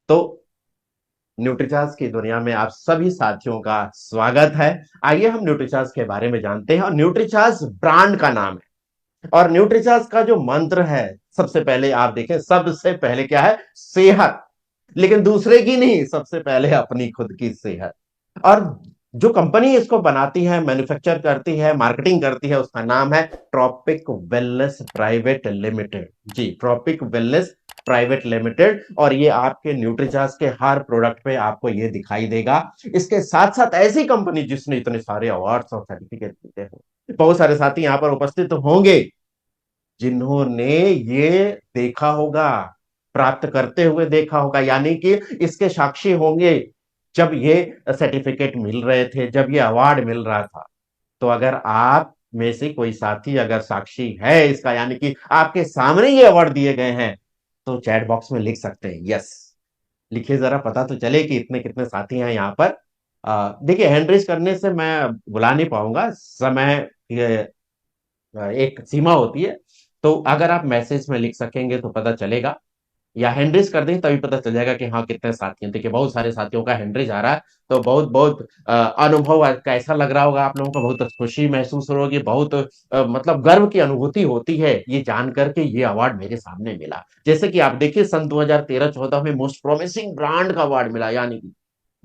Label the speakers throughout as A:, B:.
A: तो न्यूट्रीचार्ज की दुनिया में आप सभी साथियों का स्वागत है। आइए हम न्यूट्रीचार्ज के बारे में जानते हैं। और न्यूट्रीचार्ज ब्रांड का नाम है, और न्यूट्रीचार्ज का जो मंत्र है, सबसे पहले आप देखें, सबसे पहले क्या है? सेहत। लेकिन दूसरे की नहीं, सबसे पहले अपनी खुद की सेहत। और जो कंपनी इसको बनाती है, मैन्युफैक्चर करती है, मार्केटिंग करती है, उसका नाम है ट्रॉपिक वेलनेस प्राइवेट लिमिटेड। जी, ट्रॉपिक वेलनेस प्राइवेट लिमिटेड। और ये आपके न्यूट्रीचार्ज के हर प्रोडक्ट पे आपको ये दिखाई देगा। इसके साथ साथ ऐसी कंपनी जिसने इतने सारे अवार्ड्स और सर्टिफिकेट जीते हैं, बहुत सारे साथी यहां पर उपस्थित होंगे जिन्होंने ये देखा होगा, प्राप्त करते हुए देखा होगा, यानी कि इसके साक्षी होंगे जब ये सर्टिफिकेट मिल रहे थे, जब ये अवार्ड मिल रहा था। तो अगर आप में से कोई साथी अगर साक्षी है इसका, यानी कि आपके सामने ये अवार्ड दिए गए हैं, तो चैट बॉक्स में लिख सकते हैं यस। लिखिए जरा, पता तो चले कि इतने कितने साथी हैं यहाँ पर। देखिए, हैंड रेज करने से मैं बुला नहीं पाऊंगा, समय ये एक सीमा होती है। तो अगर आप मैसेज में लिख सकेंगे तो पता चलेगा, या हैंडरेज कर दें तभी पता चल जाएगा कि हाँ कितने साथी हैं। देखिए, बहुत सारे साथियों का हैंडरेज आ रहा है। तो बहुत बहुत अनुभव कैसा लग रहा होगा आप लोगों को? बहुत खुशी महसूस हो रही होगी, बहुत मतलब गर्व की अनुभूति होती है ये जान करके ये अवार्ड मेरे सामने मिला। जैसे कि आप देखिए, सन 2013-14 में मोस्ट प्रोमिसिंग ब्रांड का अवार्ड मिला, यानी कि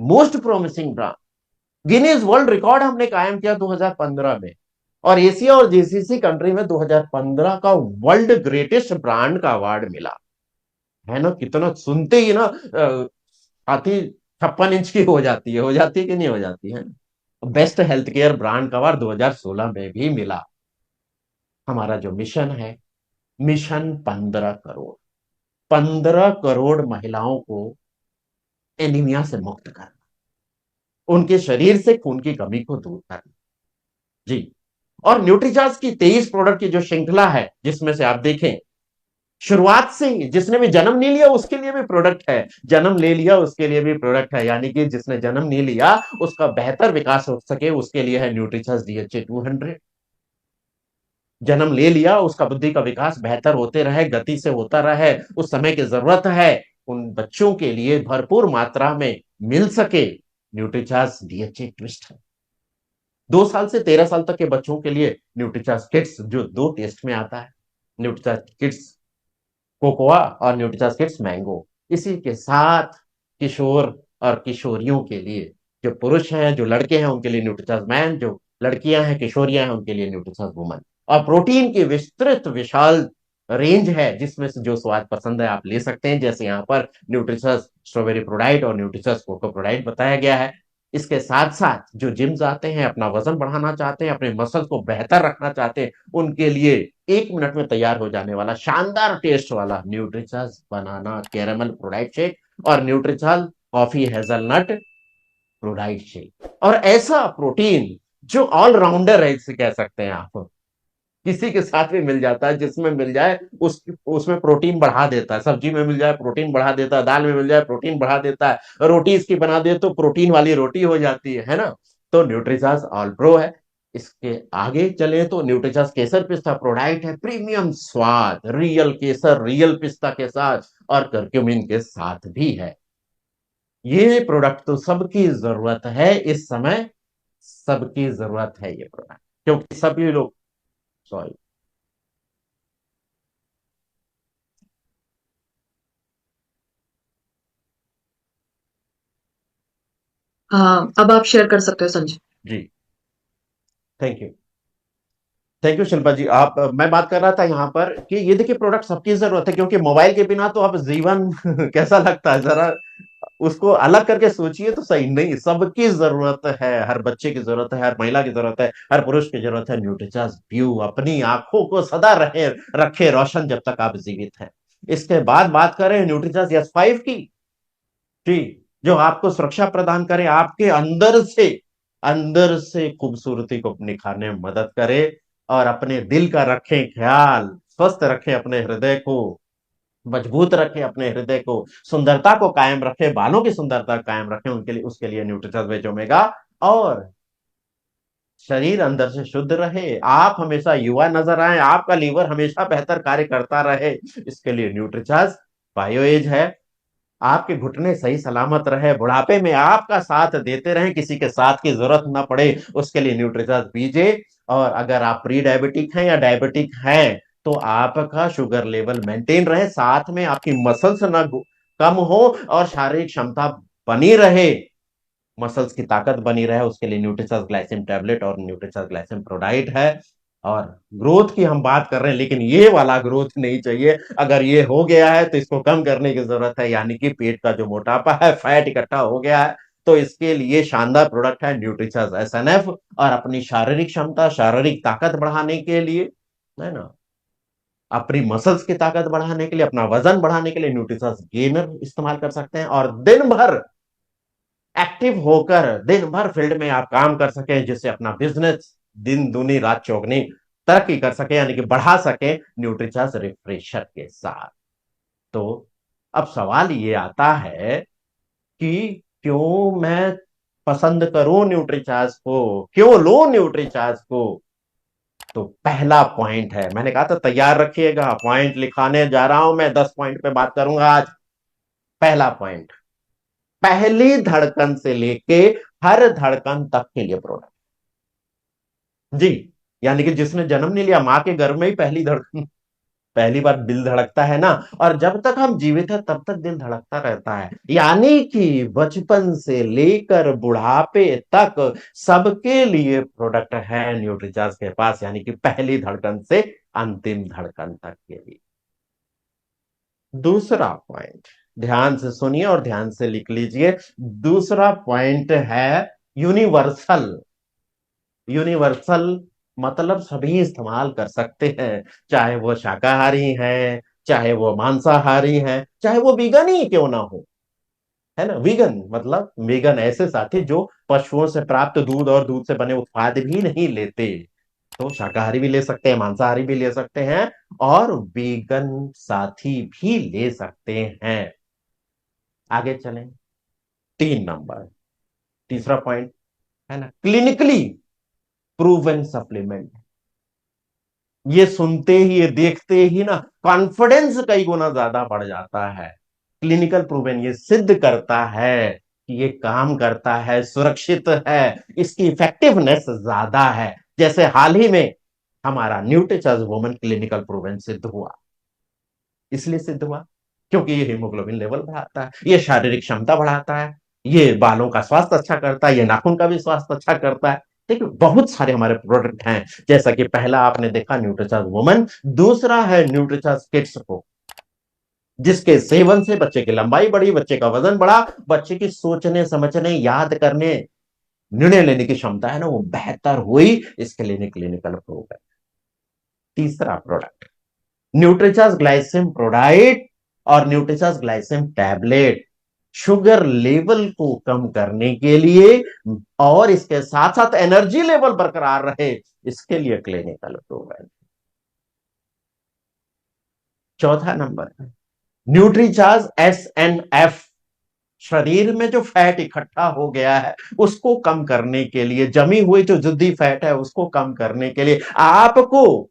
A: most promising brand. Guinness world record हमने कायम किया 2015 में। और एशिया और जीसीसी कंट्री में 2015 का वर्ल्ड ग्रेटेस्ट ब्रांड का अवार्ड मिला। है ना? कितना सुनते ही ना हाथी 56 इंच की हो जाती है कि नहीं हो जाती है? बेस्ट हेल्थ केयर ब्रांड का अवार्ड 2016 में भी मिला। हमारा जो मिशन है, मिशन 15 करोड़, 15 करोड़ महिलाओं को एनीमिया से मुक्त करना, उनके शरीर से खून की कमी को दूर करना। जी। और न्यूट्रीचार्ज की 23 प्रोडक्ट की जो श्रृंखला है, जिसमें से आप देखें, शुरुआत से ही जिसने भी जन्म नहीं लिया उसके लिए भी प्रोडक्ट है, जन्म ले लिया उसके लिए भी प्रोडक्ट है, यानी कि जिसने जन्म नहीं लिया उसका बेहतर विकास हो सके उसके लिए है न्यूट्रीचार्ज डीएचए 200। जन्म ले लिया, उसका बुद्धि का विकास बेहतर होते रहे, गति से होता रहे, उस समय की जरूरत है, उन बच्चों के लिए भरपूर मात्रा में मिल सके, न्यूट्रीचार्ज डीएचए ट्विस्ट है। 2 साल से 13 साल तक के बच्चों के लिए न्यूट्रीचार्ज किड्स, जो 2 टेस्ट में आता है, न्यूट्रीचार्ज किड्स कोकोआ और न्यूट्रीचार्ज किड्स मैंगो। इसी के साथ किशोर और किशोरियों के लिए, जो पुरुष हैं, जो लड़के हैं, उनके लिए न्यूट्रीचार्ज मैन, जो लड़कियां हैं, किशोरियां हैं, उनके लिए न्यूट्रीचार्ज वुमन। और प्रोटीन की विस्तृत विशाल रेंज है, जिसमें से जो स्वाद पसंद है आप ले सकते हैं। जैसे यहाँ पर न्यूट्रीचार्ज स्ट्रॉबेरी प्रोडाइट और न्यूट्रीचार्ज कोको प्रोडाइट बताया गया है। इसके साथ साथ जो जिम जाते हैं, अपना वजन बढ़ाना चाहते हैं, अपने मसल को बेहतर रखना चाहते हैं, उनके लिए 1 मिनट में तैयार हो जाने वाला शानदार टेस्ट वाला न्यूट्रीचार्ज बनाना कैरेमल प्रोडाइट शेक और Nutricharge coffee hazelnut ProDiet shake. और ऐसा प्रोटीन जो ऑलराउंडर है, इसे कह सकते हैं आप, किसी के साथ भी मिल जाता है, जिसमें मिल जाए उसमें प्रोटीन बढ़ा देता है। सब्जी में मिल जाए प्रोटीन बढ़ा देता है, दाल में मिल जाए प्रोटीन बढ़ा देता है, रोटी इसकी बना दे तो प्रोटीन वाली रोटी हो जाती है ना? तो न्यूट्रीचार्ज ऑल प्रो है। इसके आगे चले तो न्यूट्रीचार्ज केसर पिस्ता प्रोडक्ट है, प्रीमियम स्वाद, रियल केसर रियल पिस्ता के साथ और करक्यूमिन के साथ भी है। ये प्रोडक्ट तो सबकी जरूरत है इस समय, सबकी जरूरत है ये प्रोडक्ट, क्योंकि सभी लोग, सॉरी।
B: हाँ, अब आप शेयर कर सकते हो संजय।
A: जी, thank you. Thank you Shilpa ji. आप मैं बात कर रहा था यहाँ पर कि ये देखिए, प्रोडक्ट सबकी जरूरत है, क्योंकि मोबाइल के बिना तो अब जीवन कैसा लगता है, जरा उसको अलग करके सोचिए तो सही। नहीं, सबकी जरूरत है, हर बच्चे की जरूरत है, हर महिला की जरूरत है, हर पुरुष की जरूरत है। न्यूट्रीचार्ज व्यू अपनी आंखों को सदा रहे रखे रोशन जब तक आप जीवित हैं। इसके बाद बात करें न्यूट्रीचार्ज S5 की। जी। जो आपको सुरक्षा प्रदान करे, आपके अंदर से खूबसूरती को निखारने में मदद करे, और अपने दिल का रखें ख्याल, स्वस्थ रखें अपने हृदय को, मजबूत रखें अपने हृदय को, सुंदरता को कायम रखें, बालों की सुंदरता कायम रखें, उनके लिए, उसके लिए न्यूट्रीचार्ज वेज ओमेगा। और शरीर अंदर से शुद्ध रहे, आप हमेशा युवा नजर आए, आपका लीवर हमेशा बेहतर कार्य करता रहे, इसके लिए न्यूट्रीचार्ज बायो एज है। आपके घुटने सही सलामत रहे, बुढ़ापे में आपका साथ देते रहे, किसी के साथ की जरूरत ना पड़े, उसके लिए न्यूट्रीचार्ज पीजिए। और अगर आप प्री डायबिटिक हैं या डायबिटिक हैं, तो आपका शुगर लेवल मेंटेन रहे, साथ में आपकी मसल्स ना कम हो और शारीरिक क्षमता बनी रहे, मसल्स की ताकत बनी रहे, उसके लिए न्यूट्रीचार्ज ग्लाइसिम टैबलेट और न्यूट्रीचार्ज ग्लाइसिम प्रोडाइट है। और ग्रोथ की हम बात कर रहे हैं, लेकिन ये वाला ग्रोथ नहीं चाहिए। अगर ये हो गया है तो इसको कम करने की जरूरत है, यानी कि पेट का जो मोटापा है, फैट इकट्ठा हो गया है, तो इसके लिए शानदार प्रोडक्ट है न्यूट्रीचार्ज एसएनएफ। और अपनी शारीरिक क्षमता, शारीरिक ताकत बढ़ाने के लिए, है ना, अपनी मसल्स की ताकत बढ़ाने के लिए, अपना वजन बढ़ाने के लिए न्यूट्रीचार्ज गेनर इस्तेमाल कर सकते हैं। और दिन भर एक्टिव होकर दिन भर फील्ड में आप काम कर सकें, जिससे अपना बिजनेस दिन दूनी रात चौगनी तरक्की कर सके, यानी कि बढ़ा सके न्यूट्रीचार्ज रिफ्रेशर के साथ। तो अब सवाल ये आता है कि क्यों मैं पसंद करूं न्यूट्रीचार्ज को, क्यों लो न्यूट्रीचार्ज को? तो पहला पॉइंट है, मैंने कहा था तैयार रखिएगा, पॉइंट लिखाने जा रहा हूं मैं, 10 पॉइंट पे बात करूंगा आज। पहला पॉइंट, पहली धड़कन से लेके हर धड़कन तक के लिए प्रोडक्ट। जी, यानी कि जिसने जन्म नहीं लिया, मां के गर्भ में ही पहली धड़कन, पहली बार दिल धड़कता है ना, और जब तक हम जीवित हैं तब तक दिल धड़कता रहता है। यानी कि बचपन से लेकर बुढ़ापे तक सबके लिए प्रोडक्ट है न्यूट्रीचार्ज के पास, यानी कि पहली धड़कन से अंतिम धड़कन तक के लिए। दूसरा पॉइंट, ध्यान से सुनिए और ध्यान से लिख लीजिए। दूसरा पॉइंट है यूनिवर्सल। यूनिवर्सल मतलब सभी इस्तेमाल कर सकते हैं, चाहे वो शाकाहारी हैं, चाहे वो मांसाहारी हैं, चाहे वो वीगन ही क्यों ना हो, है ना। वीगन मतलब वीगन ऐसे साथी जो पशुओं से प्राप्त दूध और दूध से बने उत्पाद भी नहीं लेते, तो शाकाहारी भी ले सकते हैं, मांसाहारी भी ले सकते हैं, और वीगन साथी भी ले सकते हैं। आगे चलें, 3 नंबर, तीसरा पॉइंट है ना, क्लिनिकली प्रूवन सप्लीमेंट। ये सुनते ही, ये देखते ही ना कॉन्फिडेंस कई गुना ज्यादा बढ़ जाता है। क्लिनिकल प्रूवन, ये सिद्ध करता है कि ये काम करता है, सुरक्षित है, इसकी इफेक्टिवनेस ज्यादा है। जैसे हाल ही में हमारा न्यूट्रीचार्ज वुमन क्लिनिकल प्रूवन सिद्ध हुआ। इसलिए सिद्ध हुआ क्योंकि ये हीमोग्लोबिन लेवल बढ़ाता है, ये शारीरिक क्षमता बढ़ाता है, ये बालों का स्वास्थ्य अच्छा करता है, ये नाखून का भी स्वास्थ्य अच्छा करता है। देखिए बहुत सारे हमारे प्रोडक्ट हैं, जैसा कि पहला आपने देखा न्यूट्रीचार्ज वुमन, दूसरा है न्यूट्रीचार्ज किड्स को, जिसके सेवन से बच्चे की लंबाई बढ़ी, बच्चे का वजन बढ़ा, बच्चे की सोचने समझने याद करने निर्णय लेने की क्षमता है ना वो बेहतर हुई। इसके लिए क्लिनिकल प्रूफ है। तीसरा प्रोडक्ट न्यूट्रीचार्ज ग्लाइसिम प्रोडाइट और न्यूट्रीचार्ज ग्लाइसिम टैबलेट, शुगर लेवल को कम करने के लिए और इसके साथ साथ एनर्जी लेवल बरकरार रहे, इसके लिए क्लिनिकल प्रूफ है। चौथा नंबर, न्यूट्रीचार्ज एसएनएफ, शरीर में जो फैट इकट्ठा हो गया है उसको कम करने के लिए, जमी हुई जो जुद्दी फैट है उसको कम करने के लिए, आपको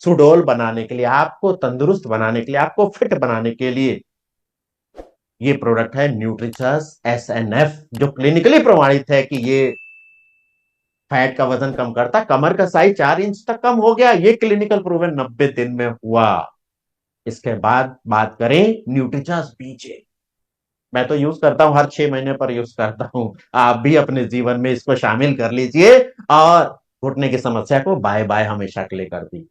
A: सुडौल बनाने के लिए, आपको तंदुरुस्त बनाने के लिए, आपको फिट बनाने के लिए ये प्रोडक्ट है न्यूट्रीचार्ज एसएनएफ, जो क्लिनिकली प्रमाणित है कि ये फैट का वजन कम करता, कमर का साइज 4 इंच तक कम हो गया, ये क्लिनिकल प्रूवन 90 दिन में हुआ। इसके बाद बात करें न्यूट्रीचार्ज बीजे, मैं तो यूज करता हूं, हर 6 महीने पर यूज करता हूं, आप भी अपने जीवन में इसको शामिल कर लीजिए और घुटने की समस्या को बाय बाय हमेशा के लिए कर दी,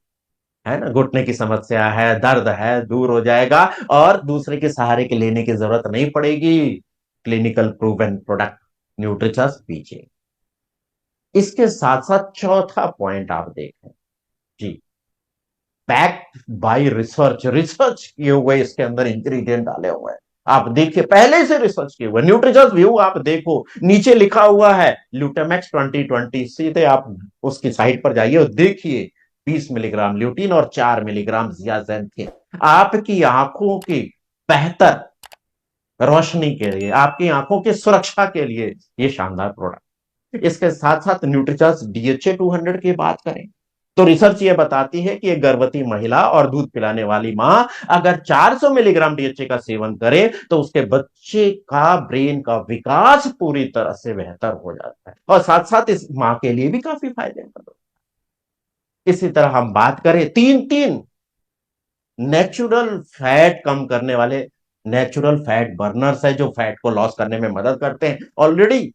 A: है ना। घुटने की समस्या है, दर्द है, दूर हो जाएगा और दूसरे के सहारे के लेने की जरूरत नहीं पड़ेगी। क्लिनिकल प्रूवन प्रोडक्ट न्यूट्रीचार्ज पीजिए। इसके साथ साथ चौथा पॉइंट आप देखें जी, बैक्ड बाय रिसर्च, रिसर्च किए हुए इसके अंदर इंग्रेडिएंट डाले हुए हैं। आप देखिए पहले से रिसर्च किए हुए न्यूट्रीजर्स व्यू, आप देखो नीचे लिखा हुआ है ल्यूटामैक्स 2020, सीधे आप उसकी साइट पर जाइए और देखिए 20 मिलीग्राम ल्यूटीन और 4 मिलीग्राम जियाजेंथिन, आपकी आंखों की बेहतर रोशनी के लिए, आपकी आंखों की सुरक्षा के लिए ये शानदार प्रोडक्ट। इसके साथ साथ न्यूट्रीचार्ज डीएचए 200 की बात करें, तो रिसर्च ये बताती है कि एक गर्भवती महिला और दूध पिलाने वाली मां अगर 400 मिलीग्राम डीएचए का सेवन करे तो उसके बच्चे का ब्रेन का विकास पूरी तरह से बेहतर हो जाता है, और साथ साथ इस मां के लिए भी काफी फायदेमंद हो। इसी तरह हम बात करें तीन तीन नेचुरल फैट कम करने वाले नेचुरल फैट बर्नर्स है, जो फैट को लॉस करने में मदद करते हैं, ऑलरेडी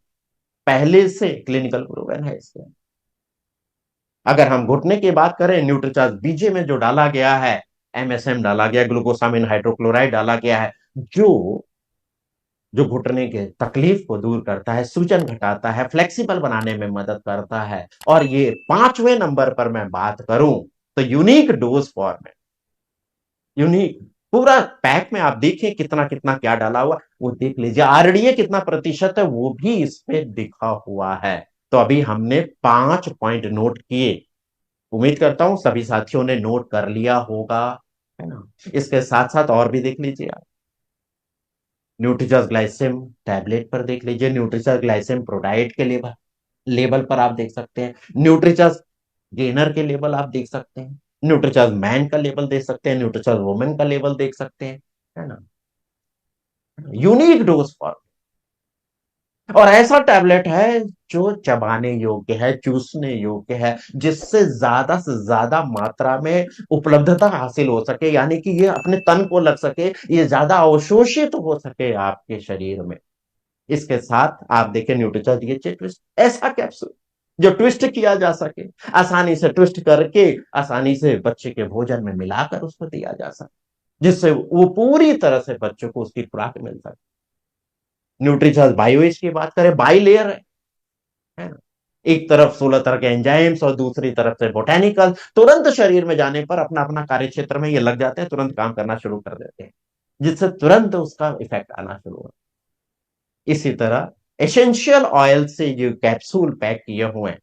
A: पहले से क्लिनिकल प्रूवन है इसके। अगर हम घुटने की बात करें, न्यूट्रीचार्ज बीजे में जो डाला गया है, एमएसएम डाला गया, ग्लूकोसामिन हाइड्रोक्लोराइड डाला गया है, जो जो घुटने के तकलीफ को दूर करता है, सूजन घटाता है, फ्लेक्सिबल बनाने में मदद करता है। और ये 5वें नंबर पर मैं बात करूं तो यूनिक डोज फॉर्मेट, यूनिक पूरा पैक में आप देखिए कितना कितना क्या डाला हुआ, वो देख लीजिए, आरडीए कितना प्रतिशत है वो भी इस पे लिखा हुआ है। तो अभी हमने 5 पॉइंट नोट किए, उम्मीद करता हूं सभी साथियों ने नोट कर लिया होगा, है ना। इसके साथ साथ और भी देख लीजिए आप, न्यूट्रीचॉइस ग्लाइसिम टैबलेट पर देख लीजिए, न्यूट्रीचॉइस ग्लाइसिम प्रोडाइट के लेवल लेवल पर आप देख सकते हैं, न्यूट्रीचॉइस गेनर के लेवल आप देख सकते हैं, न्यूट्रीचॉइस मैन का लेवल देख सकते हैं, न्यूट्रीचॉइस वुमेन का लेवल देख सकते हैं, है ना। यूनिक डोज फॉर, और ऐसा टैबलेट है जो चबाने योग्य है, चूसने योग्य है, जिससे ज्यादा मात्रा में उपलब्धता हासिल हो सके, यानी कि ये अपने तन को लग सके, ये ज्यादा अवशोषित हो सके आपके शरीर में। इसके साथ आप देखें न्यूट्रीचा डीएचए ट्विस्ट, ऐसा कैप्सूल जो ट्विस्ट किया जा सके, आसानी से ट्विस्ट करके आसानी से बच्चे के भोजन में मिलाकर उसको दिया जा सके, जिससे वो पूरी तरह से बच्चों को उसकी खुराक मिल सके। न्यूट्रीचार्ज बायोएज की बात करें, बाई लेयर है ना, एक तरफ 16 तरह के एंजाइम्स और दूसरी तरफ से बोटेनिकल, तुरंत शरीर में जाने पर अपना अपना कार्य क्षेत्र में ये लग जाते हैं, तुरंत काम करना शुरू कर देते हैं, जिससे तुरंत उसका इफेक्ट आना शुरू हो। इसी तरह एसेंशियल ऑयल से जो कैप्सूल पैक किए हुए हैं,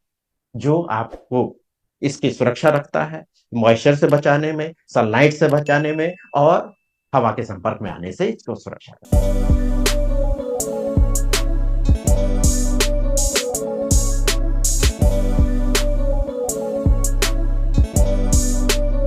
A: जो आपको इसकी सुरक्षा रखता है, मॉइस्चर से बचाने में, सनलाइट से बचाने में, और हवा के संपर्क में आने से इसको सुरक्षा रखता है।